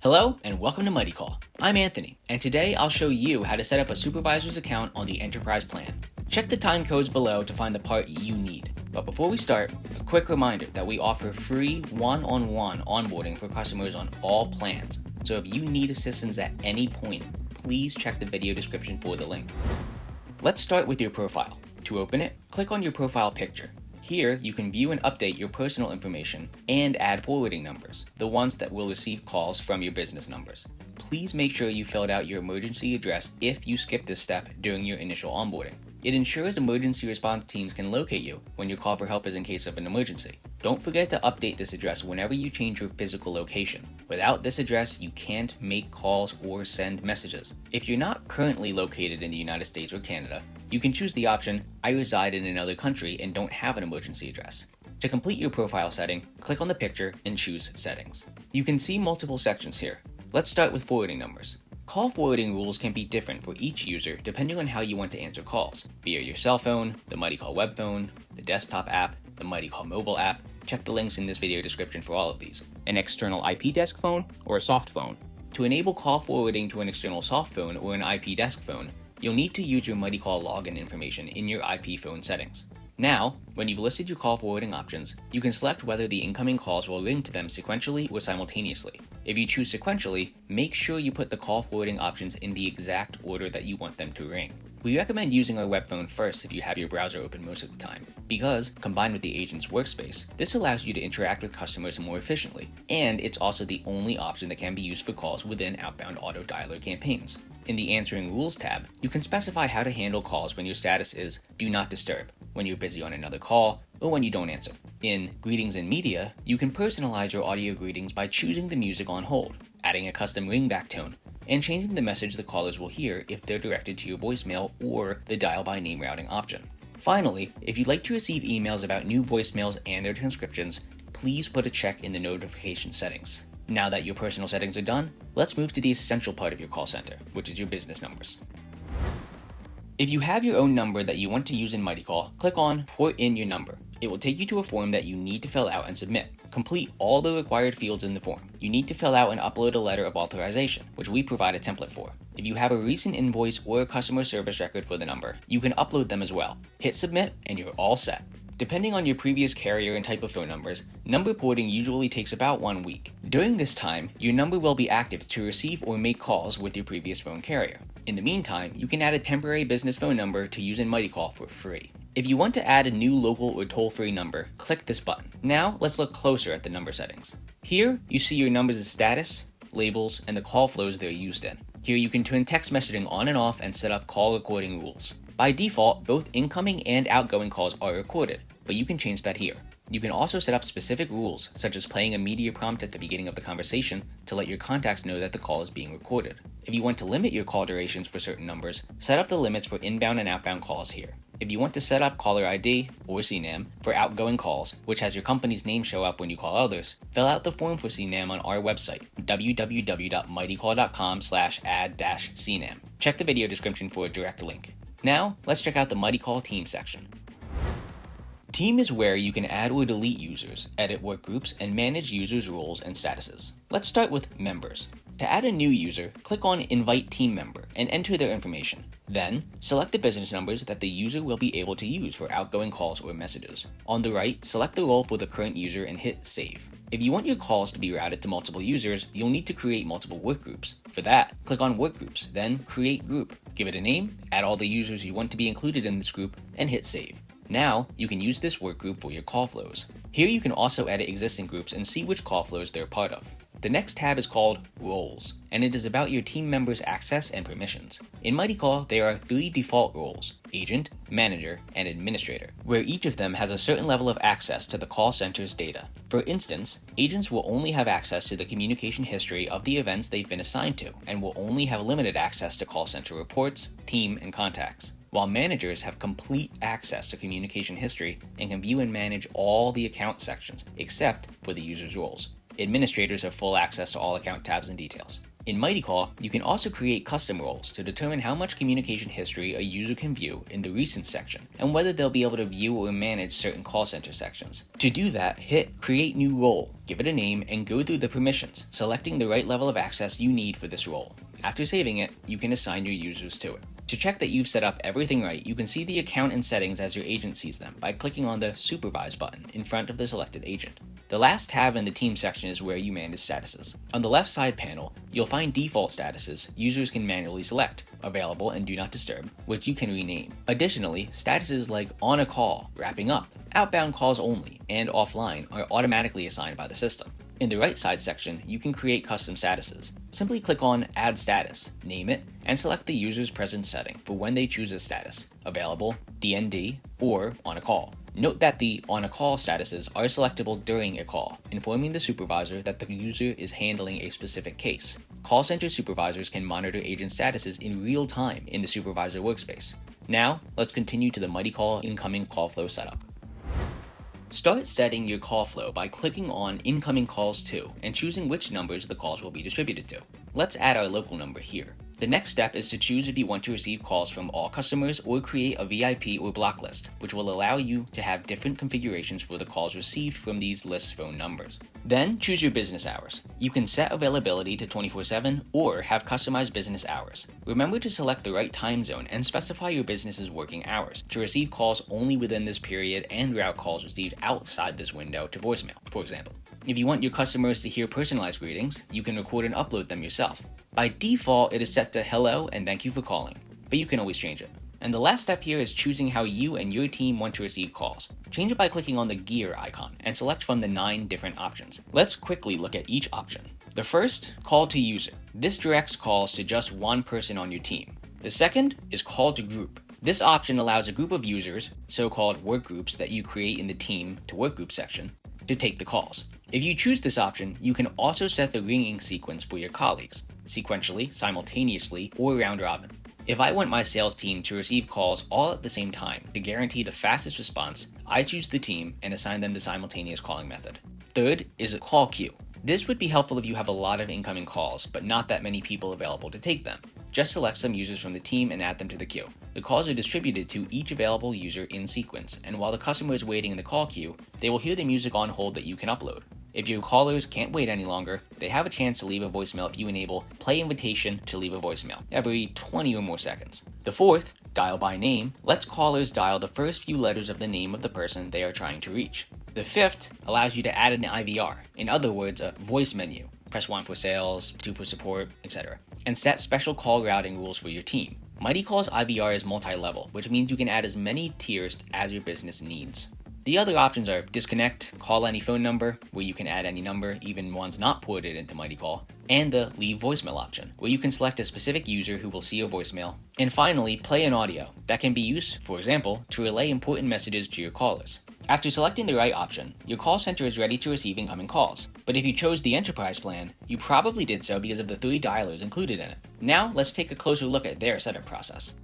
Hello and welcome to MightyCall. I'm Anthony, and today I'll show you how to set up a supervisor's account on the enterprise plan. Check the time codes below to find the part you need. But before we start, a quick reminder that we offer free one-on-one onboarding for customers on all plans. So if you need assistance at any point, please check the video description for the link. Let's start with your profile. To open it, click on your profile picture. Here, you can view and update your personal information and add forwarding numbers, the ones that will receive calls from your business numbers. Please make sure you filled out your emergency address if you skip this step during your initial onboarding. It ensures emergency response teams can locate you when your call for help is in case of an emergency. Don't forget to update this address whenever you change your physical location. Without this address, you can't make calls or send messages. If you're not currently located in the United States or Canada, you can choose the option, I reside in another country and don't have an emergency address. To complete your profile setting, click on the picture and choose Settings. You can see multiple sections here. Let's start with forwarding numbers. Call forwarding rules can be different for each user depending on how you want to answer calls, via your cell phone, the MightyCall Webphone, the desktop app, the MightyCall mobile app. Check the links in this video description for all of these. An external IP desk phone or a soft phone. To enable call forwarding to an external soft phone or an IP desk phone, you'll need to use your MightyCall login information in your IP phone settings. Now, when you've listed your call forwarding options, you can select whether the incoming calls will ring to them sequentially or simultaneously. If you choose sequentially, make sure you put the call forwarding options in the exact order that you want them to ring. We recommend using our Webphone first if you have your browser open most of the time, because, combined with the agent's workspace, this allows you to interact with customers more efficiently, and it's also the only option that can be used for calls within outbound auto dialer campaigns. In the Answering Rules tab, you can specify how to handle calls when your status is Do Not Disturb, when you're busy on another call, or when you don't answer. In Greetings and Media, you can personalize your audio greetings by choosing the music on hold, adding a custom ringback tone, and changing the message the callers will hear if they're directed to your voicemail or the dial by name routing option. Finally, if you'd like to receive emails about new voicemails and their transcriptions, please put a check in the notification settings. Now that your personal settings are done, let's move to the essential part of your call center, which is your business numbers. If you have your own number that you want to use in MightyCall, click on Put in your number. It will take you to a form that you need to fill out and submit. Complete all the required fields in the form. You need to fill out and upload a letter of authorization, which we provide a template for. If you have a recent invoice or a customer service record for the number, you can upload them as well. Hit submit and you're all set. Depending on your previous carrier and type of phone numbers, number porting usually takes about 1 week. During this time, your number will be active to receive or make calls with your previous phone carrier. In the meantime, you can add a temporary business phone number to use in MightyCall for free. If you want to add a new local or toll-free number, click this button. Now, let's look closer at the number settings. Here, you see your numbers' status, labels, and the call flows they're used in. Here you can turn text messaging on and off and set up call recording rules. By default, both incoming and outgoing calls are recorded, but you can change that here. You can also set up specific rules, such as playing a media prompt at the beginning of the conversation to let your contacts know that the call is being recorded. If you want to limit your call durations for certain numbers, set up the limits for inbound and outbound calls here. If you want to set up caller ID, or CNAM, for outgoing calls, which has your company's name show up when you call others, fill out the form for CNAM on our website, www.mightycall.com/add-CNAM. Check the video description for a direct link. Now, let's check out the MightyCall Team section. Team is where you can add or delete users, edit workgroups, and manage users' roles and statuses. Let's start with members. To add a new user, click on Invite Team Member and enter their information. Then, select the business numbers that the user will be able to use for outgoing calls or messages. On the right, select the role for the current user and hit Save. If you want your calls to be routed to multiple users, you'll need to create multiple workgroups. For that, click on Workgroups, then Create Group. Give it a name, add all the users you want to be included in this group, and hit Save. Now, you can use this workgroup for your call flows. Here you can also edit existing groups and see which call flows they're part of. The next tab is called Roles, and it is about your team members' access and permissions. In MightyCall, there are 3 default roles: Agent, Manager, and Administrator, where each of them has a certain level of access to the call center's data. For instance, agents will only have access to the communication history of the events they've been assigned to, and will only have limited access to call center reports, team, and contacts, while managers have complete access to communication history and can view and manage all the account sections, except for the user's roles. Administrators have full access to all account tabs and details. In MightyCall, you can also create custom roles to determine how much communication history a user can view in the Recent section, and whether they'll be able to view or manage certain call center sections. To do that, hit Create New Role, give it a name, and go through the permissions, selecting the right level of access you need for this role. After saving it, you can assign your users to it. To check that you've set up everything right, you can see the account and settings as your agent sees them by clicking on the Supervise button in front of the selected agent. The last tab in the Team section is where you manage statuses. On the left side panel, you'll find default statuses users can manually select, Available and Do Not Disturb, which you can rename. Additionally, statuses like On a Call, Wrapping Up, Outbound Calls Only, and Offline are automatically assigned by the system. In the right side section, you can create custom statuses. Simply click on Add Status, name it, and select the user's presence setting for when they choose a status, Available, DND, or On a Call. Note that the On a Call statuses are selectable during a call, informing the supervisor that the user is handling a specific case. Call center supervisors can monitor agent statuses in real time in the supervisor workspace. Now, let's continue to the MightyCall incoming call flow setup. Start setting your call flow by clicking on Incoming Calls To and choosing which numbers the calls will be distributed to. Let's add our local number here. The next step is to choose if you want to receive calls from all customers or create a VIP or block list, which will allow you to have different configurations for the calls received from these list phone numbers. Then choose your business hours. You can set availability to 24/7 or have customized business hours. Remember to select the right time zone and specify your business's working hours to receive calls only within this period and route calls received outside this window to voicemail, for example. If you want your customers to hear personalized greetings, you can record and upload them yourself. By default, it is set to hello and thank you for calling, but you can always change it. And the last step here is choosing how you and your team want to receive calls. Change it by clicking on the gear icon and select from the 9 different options. Let's quickly look at each option. The first, Call to User. This directs calls to just one person on your team. The second is Call to Group. This option allows a group of users, so-called workgroups that you create in the Team to Workgroup section, to take the calls. If you choose this option, you can also set the ringing sequence for your colleagues, sequentially, simultaneously, or round robin. If I want my sales team to receive calls all at the same time to guarantee the fastest response, I choose the team and assign them the simultaneous calling method. Third is a call queue. This would be helpful if you have a lot of incoming calls, but not that many people available to take them. Just select some users from the team and add them to the queue. The calls are distributed to each available user in sequence, and while the customer is waiting in the call queue, they will hear the music on hold that you can upload. If your callers can't wait any longer, they have a chance to leave a voicemail if you enable Play Invitation to leave a voicemail every 20 or more seconds. The fourth, Dial by Name, lets callers dial the first few letters of the name of the person they are trying to reach. The fifth allows you to add an IVR, in other words, a voice menu. Press 1 for sales, 2 for support, etc. And set special call routing rules for your team. MightyCall's IVR is multi-level, which means you can add as many tiers as your business needs. The other options are Disconnect, Call Any Phone Number, where you can add any number, even ones not ported into MightyCall, and the Leave Voicemail option, where you can select a specific user who will see your voicemail. And finally, Play an Audio, that can be used, for example, to relay important messages to your callers. After selecting the right option, your call center is ready to receive incoming calls. But if you chose the Enterprise plan, you probably did so because of the 3 dialers included in it. Now, let's take a closer look at their setup process.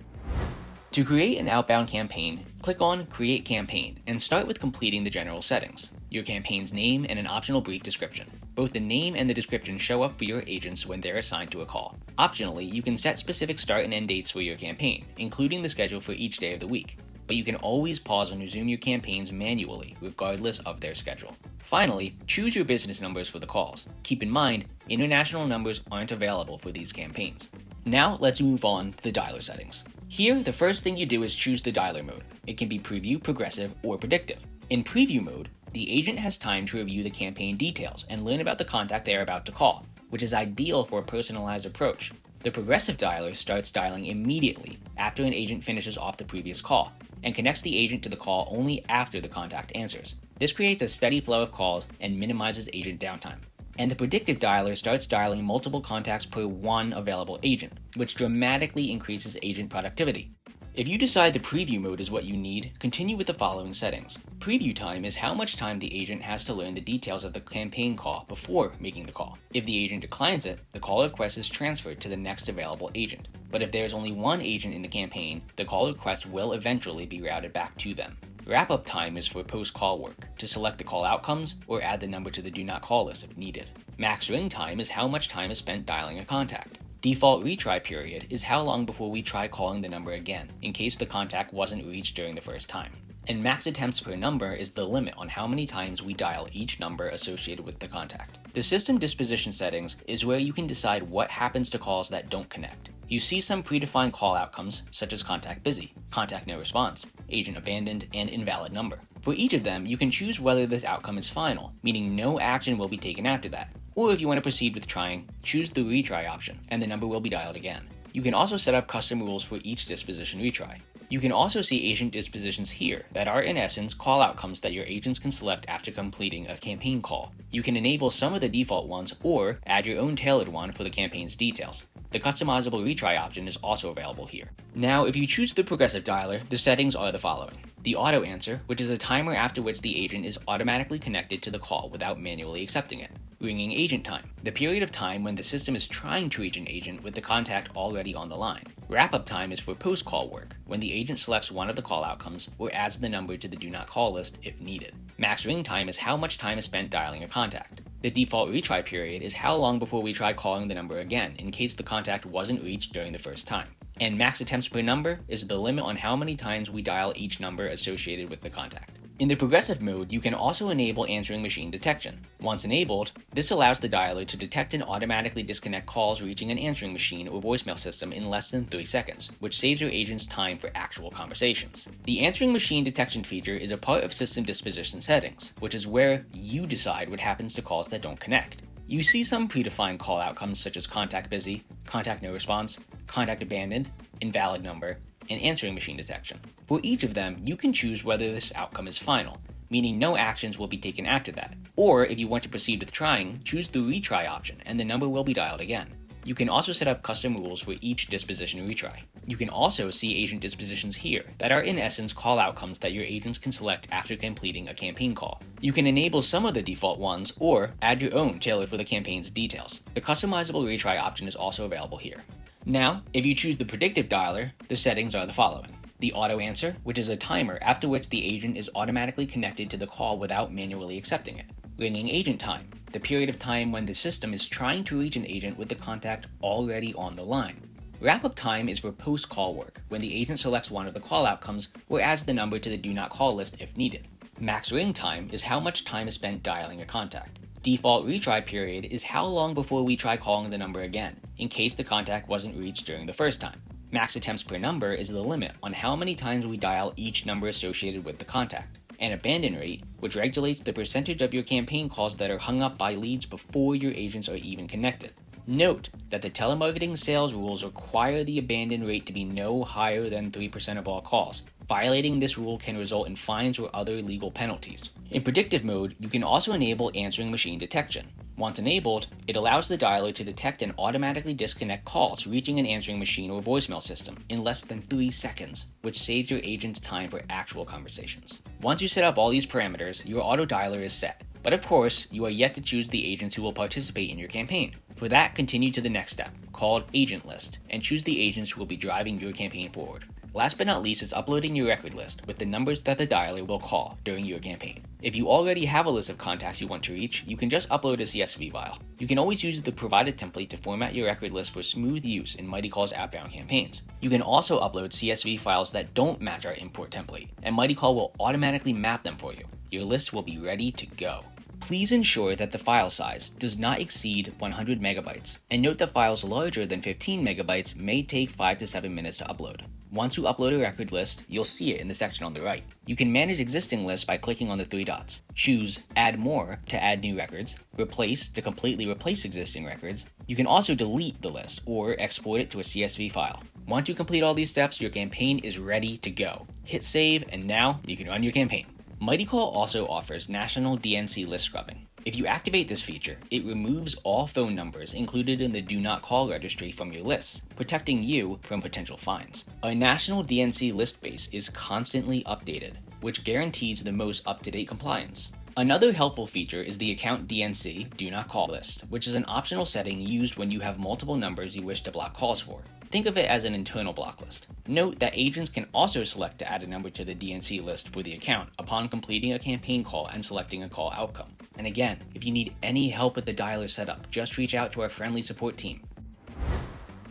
To create an outbound campaign, click on Create Campaign and start with completing the general settings, your campaign's name and an optional brief description. Both the name and the description show up for your agents when they're assigned to a call. Optionally, you can set specific start and end dates for your campaign, including the schedule for each day of the week. But you can always pause and resume your campaigns manually, regardless of their schedule. Finally, choose your business numbers for the calls. Keep in mind, international numbers aren't available for these campaigns. Now let's move on to the dialer settings. Here, the first thing you do is choose the dialer mode. It can be Preview, Progressive, or Predictive. In Preview mode, the agent has time to review the campaign details and learn about the contact they are about to call, which is ideal for a personalized approach. The Progressive dialer starts dialing immediately after an agent finishes off the previous call, and connects the agent to the call only after the contact answers. This creates a steady flow of calls and minimizes agent downtime. And the Predictive dialer starts dialing multiple contacts per one available agent, which dramatically increases agent productivity. If you decide the Preview mode is what you need, continue with the following settings. Preview time is how much time the agent has to learn the details of the campaign call before making the call. If the agent declines it, the call request is transferred to the next available agent. But if there is only one agent in the campaign, the call request will eventually be routed back to them. Wrap-up time is for post-call work, to select the call outcomes or add the number to the do not call list if needed. Max ring time is how much time is spent dialing a contact. Default retry period is how long before we try calling the number again, in case the contact wasn't reached during the first time. And max attempts per number is the limit on how many times we dial each number associated with the contact. The system disposition settings is where you can decide what happens to calls that don't connect. You see some predefined call outcomes, such as contact busy, contact no response, agent abandoned, and invalid number. For each of them, you can choose whether this outcome is final, meaning no action will be taken after that. Or if you want to proceed with trying, choose the retry option, and the number will be dialed again. You can also set up custom rules for each disposition retry. You can also see agent dispositions here that are in essence call outcomes that your agents can select after completing a campaign call. You can enable some of the default ones or add your own tailored one for the campaign's details. The customizable retry option is also available here. Now, if you choose the progressive dialer, the settings are the following. The auto answer, which is a timer after which the agent is automatically connected to the call without manually accepting it. Ringing agent time, the period of time when the system is trying to reach an agent with the contact already on the line. Wrap-up time is for post-call work, when the agent selects one of the call outcomes or adds the number to the do not call list if needed. Max ring time is how much time is spent dialing a contact. The default retry period is how long before we try calling the number again in case the contact wasn't reached during the first time. And max attempts per number is the limit on how many times we dial each number associated with the contact. In the progressive mode, you can also enable answering machine detection. Once enabled, this allows the dialer to detect and automatically disconnect calls reaching an answering machine or voicemail system in less than 3 seconds, which saves your agents time for actual conversations. The answering machine detection feature is a part of system disposition settings, which is where you decide what happens to calls that don't connect. You see some predefined call outcomes such as contact busy, contact no response, contact abandoned, invalid number, and answering machine detection. For each of them, you can choose whether this outcome is final, meaning no actions will be taken after that. Or if you want to proceed with trying, choose the retry option and the number will be dialed again. You can also set up custom rules for each disposition retry. You can also see agent dispositions here that are in essence call outcomes that your agents can select after completing a campaign call. You can enable some of the default ones or add your own tailored for the campaign's details. The customizable retry option is also available here. Now, if you choose the predictive dialer, the settings are the following. The auto answer, which is a timer after which the agent is automatically connected to the call without manually accepting it. Ringing agent time, the period of time when the system is trying to reach an agent with the contact already on the line. Wrap-up time is for post-call work, when the agent selects one of the call outcomes or adds the number to the do not call list if needed. Max ring time is how much time is spent dialing a contact. Default retry period is how long before we try calling the number again, in case the contact wasn't reached during the first time. Max attempts per number is the limit on how many times we dial each number associated with the contact. And abandon rate, which regulates the percentage of your campaign calls that are hung up by leads before your agents are even connected. Note that the telemarketing sales rules require the abandon rate to be no higher than 3% of all calls. Violating this rule can result in fines or other legal penalties. In predictive mode, you can also enable answering machine detection. Once enabled, it allows the dialer to detect and automatically disconnect calls reaching an answering machine or voicemail system in less than 3 seconds, which saves your agents time for actual conversations. Once you set up all these parameters, your auto dialer is set. But of course, you are yet to choose the agents who will participate in your campaign. For that, continue to the next step, called Agent List, and choose the agents who will be driving your campaign forward. Last but not least is uploading your record list with the numbers that the dialer will call during your campaign. If you already have a list of contacts you want to reach, you can just upload a CSV file. You can always use the provided template to format your record list for smooth use in MightyCall's outbound campaigns. You can also upload CSV files that don't match our import template, and MightyCall will automatically map them for you. Your list will be ready to go. Please ensure that the file size does not exceed 100 megabytes, and note that files larger than 15 megabytes may take 5 to 7 minutes to upload. Once you upload a record list, you'll see it in the section on the right. You can manage existing lists by clicking on the 3 dots. Choose Add More to add new records, Replace to completely replace existing records. You can also delete the list or export it to a CSV file. Once you complete all these steps, your campaign is ready to go. Hit save, and now you can run your campaign. MightyCall also offers National DNC list scrubbing. If you activate this feature, it removes all phone numbers included in the Do Not Call registry from your lists, protecting you from potential fines. A national DNC list base is constantly updated, which guarantees the most up-to-date compliance. Another helpful feature is the Account DNC Do Not Call list, which is an optional setting used when you have multiple numbers you wish to block calls for. Think of it as an internal block list. Note that agents can also select to add a number to the DNC list for the account upon completing a campaign call and selecting a call outcome. And again, if you need any help with the dialer setup, just reach out to our friendly support team.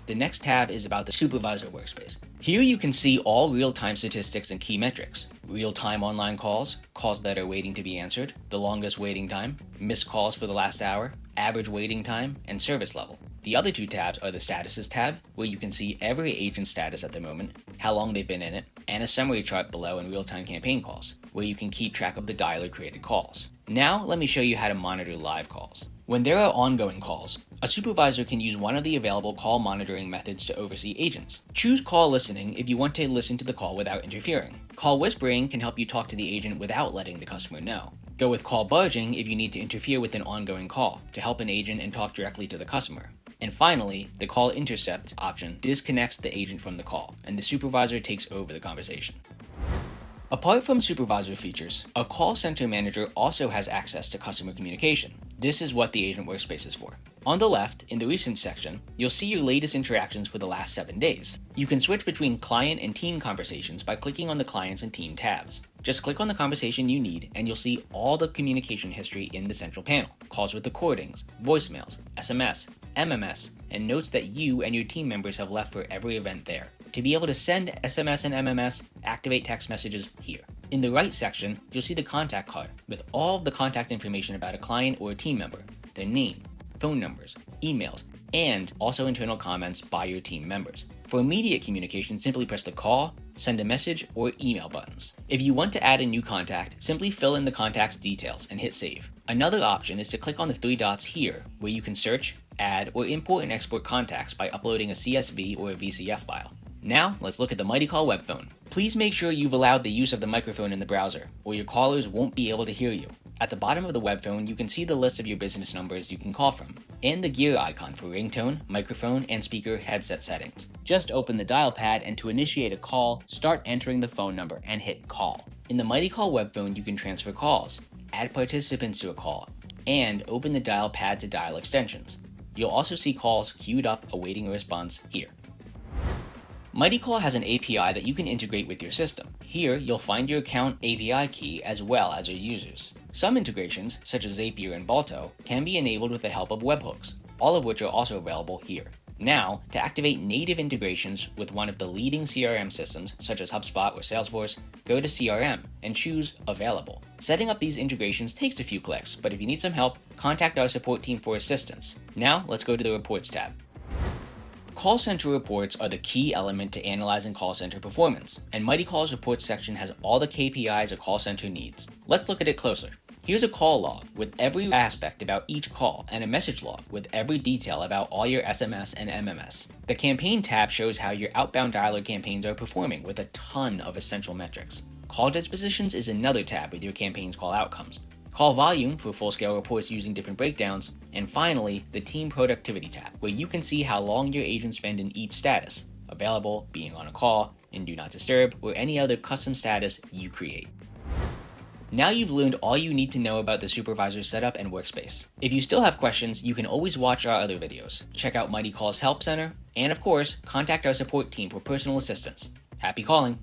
The next tab is about the Supervisor workspace. Here you can see all real-time statistics and key metrics. Real-time online calls, calls that are waiting to be answered, the longest waiting time, missed calls for the last hour, average waiting time, and service level. The other two tabs are the Statuses tab, where you can see every agent's status at the moment, how long they've been in it, and a summary chart below in real-time campaign calls, where you can keep track of the dialer-created calls. Now let me show you how to monitor live calls. When there are ongoing calls, a supervisor can use one of the available call monitoring methods to oversee agents. Choose call listening if you want to listen to the call without interfering. Call whispering can help you talk to the agent without letting the customer know. Go with call barging if you need to interfere with an ongoing call to help an agent and talk directly to the customer. And finally, the call intercept option disconnects the agent from the call, and the supervisor takes over the conversation. Apart from supervisor features, a call center manager also has access to customer communication. This is what the agent workspace is for. On the left, in the recent section, you'll see your latest interactions for the last 7 days. You can switch between client and team conversations by clicking on the clients and team tabs. Just click on the conversation you need and you'll see all the communication history in the central panel. Calls with recordings, voicemails, SMS, MMS, and notes that you and your team members have left for every event there. To be able to send SMS and MMS, activate text messages here. In the right section, you'll see the contact card with all of the contact information about a client or a team member, their name, phone numbers, emails, and also internal comments by your team members. For immediate communication, simply press the call, send a message, or email buttons. If you want to add a new contact, simply fill in the contact's details and hit save. Another option is to click on the 3 dots here, where you can search, add, or import and export contacts by uploading a CSV or a VCF file. Now, let's look at the MightyCall Webphone. Please make sure you've allowed the use of the microphone in the browser, or your callers won't be able to hear you. At the bottom of the Webphone, you can see the list of your business numbers you can call from, and the gear icon for ringtone, microphone, and speaker headset settings. Just open the dial pad, and to initiate a call, start entering the phone number and hit call. In the MightyCall Webphone, you can transfer calls, add participants to a call, and open the dial pad to dial extensions. You'll also see calls queued up awaiting a response here. MightyCall has an API that you can integrate with your system. Here, you'll find your account API key as well as your users. Some integrations, such as Zapier and Balto, can be enabled with the help of webhooks, all of which are also available here. Now, to activate native integrations with one of the leading CRM systems, such as HubSpot or Salesforce, go to CRM and choose Available. Setting up these integrations takes a few clicks, but if you need some help, contact our support team for assistance. Now, let's go to the Reports tab. Call center reports are the key element to analyzing call center performance, and MightyCall's reports section has all the KPIs a call center needs. Let's look at it closer. Here's a call log with every aspect about each call and a message log with every detail about all your SMS and MMS. The campaign tab shows how your outbound dialer campaigns are performing with a ton of essential metrics. Call dispositions is another tab with your campaign's call outcomes. Call volume for full-scale reports using different breakdowns, and finally, the Team Productivity tab, where you can see how long your agents spend in each status, available, being on a call, in Do Not Disturb, or any other custom status you create. Now you've learned all you need to know about the supervisor setup and workspace. If you still have questions, you can always watch our other videos, check out MightyCall's Help Center, and of course, contact our support team for personal assistance. Happy calling!